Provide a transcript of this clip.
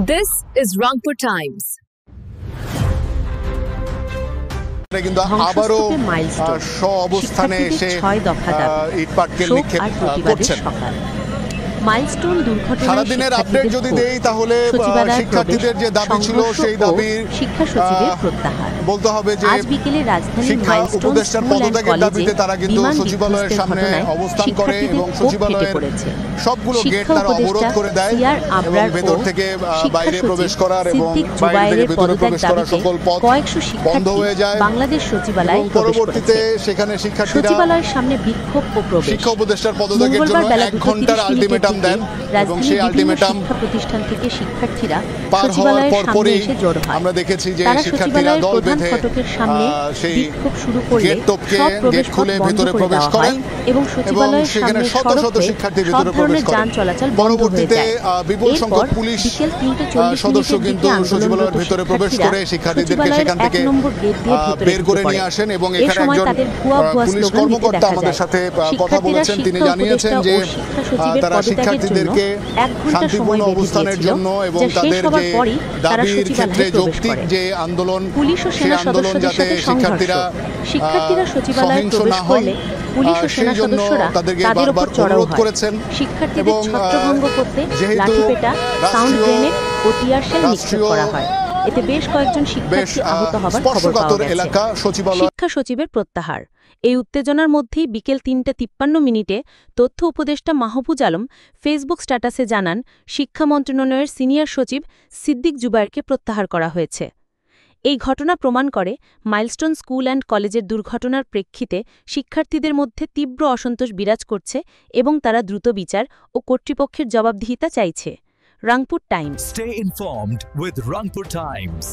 This is Rangpur Times. কিন্তু আবারও অবস্থানে এসে ইটপাটকেল নিক্ষেপ করছেন। মাইলস্টোন দুর্ঘটনায় সারাদিনের আপডেট যদি দেই তাহলে শিক্ষার্থীদের যে দাবি ছিল সেই দাবির শিক্ষা সচিবের প্রত্যাহার বলতে হবে যে আজ বিকেলে রাজধানীর শিক্ষা উপদেষ্টার পদত্যাগের দাবিতে তারা কিন্তু সচিবালয়ের সামনে অবস্থান করে এবং সচিবালয়ের সবগুলো গেট তারা অবরোধ করে দেয় এবং ভেতর থেকে বাইরে প্রবেশ করার এবং বাইরে থেকে ভেতরে প্রবেশ করার সকল পথ বন্ধ হয়ে যায়। বাংলাদেশ সচিবালয় পরবর্তীতে সেখানে শিক্ষার্থীরা সচিবালয়ের সামনে বিক্ষোভ ও প্রবেশ শিক্ষা উপদেষ্টার পদত্যাগের জন্য 1 ঘন্টার আলটিমেটাম দেন এবং সেই আলটিমেটাম প্রতিষ্ঠান থেকে শিক্ষার্থীরা পার হওয়ার পরপরই আমরা দেখেছি যে শিক্ষার্থীরা দল বেঁধে সেই বিক্ষোভ শুরু করলে গেট টপকে গেট খুলে ভেতরে প্রবেশ করেন এবং সচিবালয়ের সেখানে শত শত শিক্ষার্থী ভেতরে প্রবেশ করেন। পরবর্তীতে বিপুল সংখ্যক পুলিশ সদস্য কিন্তু সচিবালয়ের ভেতরে প্রবেশ করে শিক্ষার্থীদেরকে সেখান থেকে বের করে নিয়ে আসেন এবং এখানে একজন পুলিশ কর্মকর্তা আমাদের সাথে কথা বলেছেন। তিনি জানিয়েছেন যে তারা শিক্ষার্থীদেরকে শান্তিপূর্ণ অবস্থানের জন্য এবং তাদের যে দাবির ক্ষেত্রে যৌক্তিক যে আন্দোলন সেই আন্দোলন যাতে শিক্ষার্থীরা সচিবালয়ে প্রবেশ করলে পুলিশ ও সেনা সদস্যরা তাদের উপর চড়াও করেছেন। শিক্ষার্থীদের ছত্রভঙ্গ করতে লাঠিপেটা, সাউন্ড গ্রেনেড ও টিয়ার শেল নিক্ষেপ করা হয়। এতে বেশ কয়েকজন শিক্ষার্থী আহত হবার খবর পাওয়া গেছে। শিক্ষা সচিবের প্রত্যাহার। এই উত্তেজনার মধ্যেই বিকেল ৩:৫৩ তথ্য উপদেষ্টা মাহফুজ আলম ফেসবুক স্ট্যাটাসে জানান, শিক্ষা মন্ত্রণালয়ের সিনিয়র সচিব সিদ্দিক জুবায়েরকে প্রত্যাহার করা হয়েছে। এই ঘটনা প্রমাণ করে মাইলস্টোন স্কুল অ্যান্ড কলেজের দুর্ঘটনার প্রেক্ষিতে শিক্ষার্থীদের মধ্যে তীব্র অসন্তোষ বিরাজ করছে এবং তারা দ্রুত বিচার ও কর্তৃপক্ষের জবাবদিহিতা চাইছে। Rangpur Times. Stay informed with Rangpur Times.